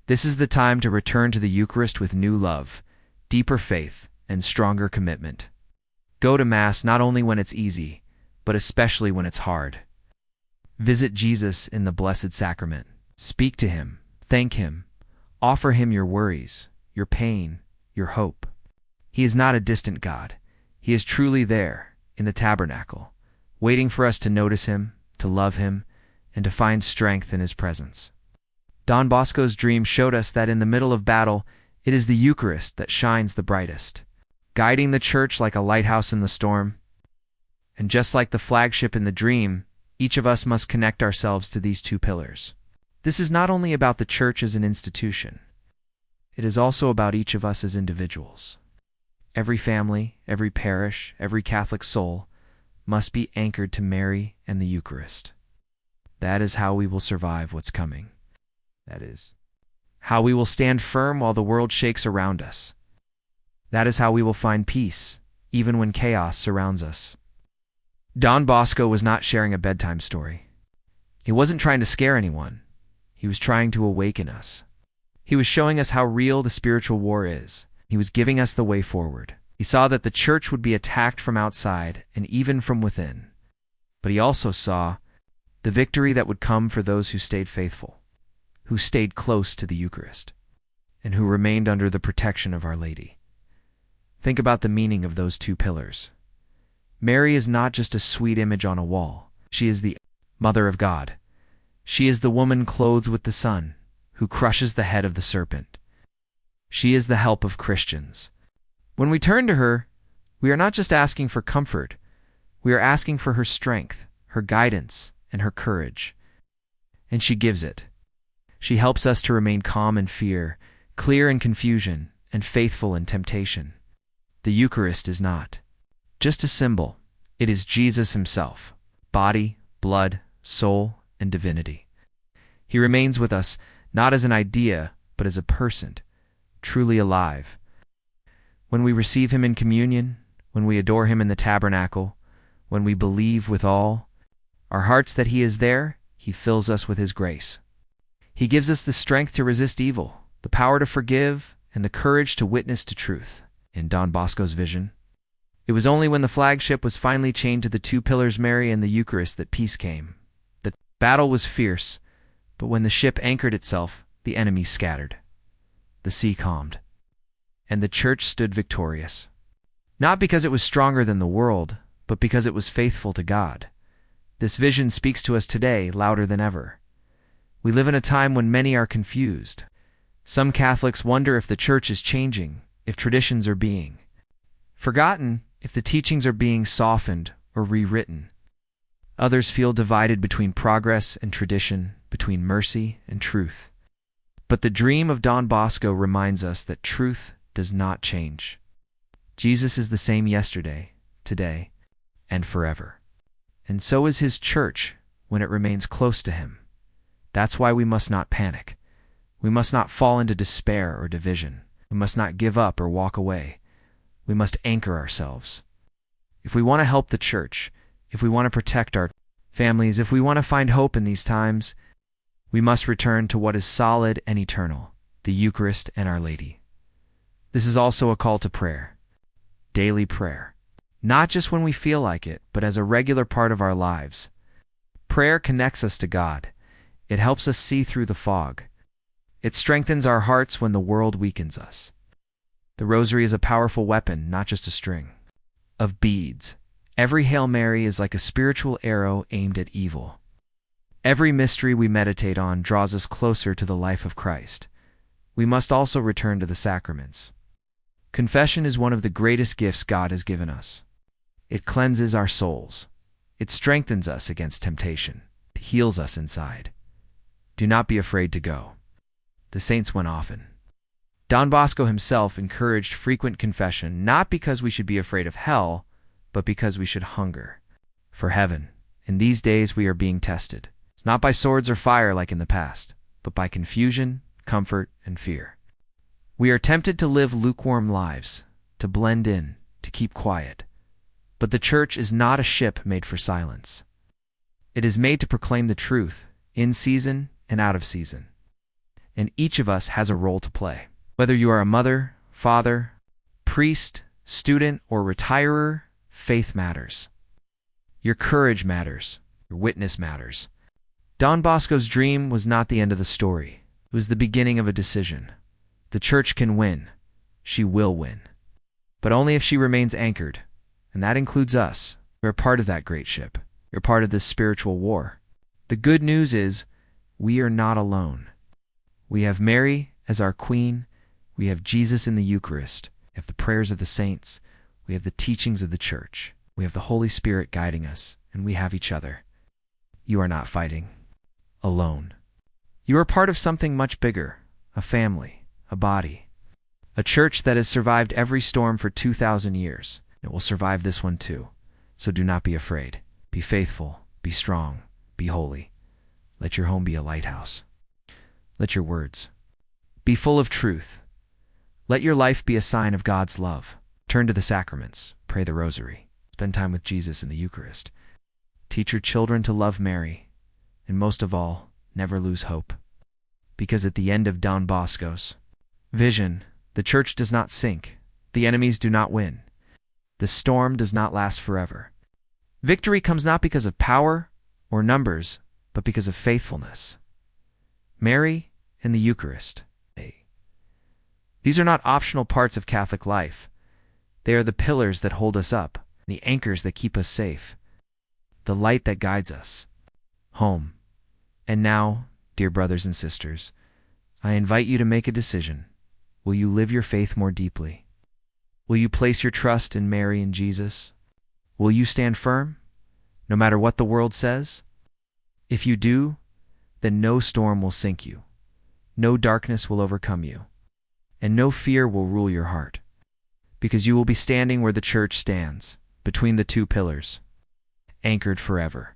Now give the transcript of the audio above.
This is the time to return to the Eucharist with new love, deeper faith, and stronger commitment. Go to Mass not only when it's easy, but especially when it's hard. Visit Jesus in the Blessed Sacrament. Speak to him, thank him, offer him your worries, your pain, your hope. He is not a distant God. He is truly there, in the tabernacle, waiting for us to notice him, to love him, and to find strength in his presence. Don Bosco's dream showed us that in the middle of battle, it is the Eucharist that shines the brightest, guiding the Church like a lighthouse in the storm. And just like the flagship in the dream, each of us must connect ourselves to these two pillars. This is not only about the Church as an institution. It is also about each of us as individuals. Every family, every parish, every Catholic soul must be anchored to Mary and the Eucharist. That is how we will survive what's coming. That is how we will stand firm while the world shakes around us. That is how we will find peace, even when chaos surrounds us. Don Bosco was not sharing a bedtime story. He wasn't trying to scare anyone. He was trying to awaken us. He was showing us how real the spiritual war is. He was giving us the way forward. He saw that the Church would be attacked from outside and even from within. But he also saw the victory that would come for those who stayed faithful, who stayed close to the Eucharist, and who remained under the protection of Our Lady. Think about the meaning of those two pillars. Mary is not just a sweet image on a wall. She is the Mother of God. She is the woman clothed with the sun, who crushes the head of the serpent. She is the help of Christians. When we turn to her, we are not just asking for comfort. We are asking for her strength, her guidance, and her courage. And she gives it. She helps us to remain calm in fear, clear in confusion, and faithful in temptation. The Eucharist is not just a symbol. It is Jesus himself, body, blood, soul, and divinity. He remains with us not as an idea, but as a person, truly alive. When we receive him in communion, when we adore him in the tabernacle, when we believe with all our hearts that he is there, he fills us with his grace. He gives us the strength to resist evil, the power to forgive, and the courage to witness to truth. In Don Bosco's vision, it was only when the flagship was finally chained to the two pillars, Mary and the Eucharist, that peace came. The battle was fierce, but when the ship anchored itself, the enemy scattered. The sea calmed, and the Church stood victorious. Not because it was stronger than the world, but because it was faithful to God. This vision speaks to us today louder than ever. We live in a time when many are confused. Some Catholics wonder if the Church is changing, if traditions are being forgotten, if the teachings are being softened or rewritten. Others feel divided between progress and tradition, between mercy and truth. But the dream of Don Bosco reminds us that truth does not change. Jesus is the same yesterday, today, and forever. And so is his Church when it remains close to him. That's why we must not panic. We must not fall into despair or division. We must not give up or walk away. We must anchor ourselves. If we want to help the Church, if we want to protect our families, if we want to find hope in these times, we must return to what is solid and eternal, the Eucharist and Our Lady. This is also a call to prayer, daily prayer, not just when we feel like it, but as a regular part of our lives. Prayer connects us to God. It helps us see through the fog. It strengthens our hearts when the world weakens us. The rosary is a powerful weapon, not just a string of beads. Every Hail Mary is like a spiritual arrow aimed at evil. Every mystery we meditate on draws us closer to the life of Christ. We must also return to the sacraments. Confession is one of the greatest gifts God has given us. It cleanses our souls. It strengthens us against temptation. It heals us inside. Do not be afraid to go. The saints went often. Don Bosco himself encouraged frequent confession, not because we should be afraid of hell, but because we should hunger for heaven. In these days we are being tested. It's not by swords or fire like in the past, but by confusion, comfort, and fear. We are tempted to live lukewarm lives, to blend in, to keep quiet. But the Church is not a ship made for silence. It is made to proclaim the truth, in season and out of season. and each of us has a role to play. Whether you are a mother, father, priest, student, or retirer, faith matters. Your courage matters. Your witness matters. Don Bosco's dream was not the end of the story. It was the beginning of a decision. The Church can win. She will win. But only if she remains anchored, and that includes us. We're a part of that great ship. You're part of this spiritual war. The good news is, we are not alone. We have Mary as our Queen. We have Jesus in the Eucharist. We have the prayers of the saints. We have the teachings of the Church. We have the Holy Spirit guiding us, and we have each other. You are not fighting alone. You are part of something much bigger, a family, a body, a church that has survived every storm for 2,000 years. It will survive this one too. So do not be afraid. Be faithful, be strong, be holy. Let your home be a lighthouse. Let your words be full of truth. Let your life be a sign of God's love. Turn to the sacraments, pray the rosary, spend time with Jesus in the Eucharist. Teach your children to love Mary, and most of all, never lose hope. Because at the end of Don Bosco's vision, the Church does not sink, the enemies do not win, the storm does not last forever. Victory comes not because of power or numbers, but because of faithfulness. Mary and the Eucharist. These are not optional parts of Catholic life. They are the pillars that hold us up, the anchors that keep us safe, the light that guides us home. And now, dear brothers and sisters, I invite you to make a decision. Will you live your faith more deeply? Will you place your trust in Mary and Jesus? Will you stand firm, no matter what the world says? If you do, then no storm will sink you, no darkness will overcome you, and no fear will rule your heart, because you will be standing where the Church stands, between the two pillars, anchored forever.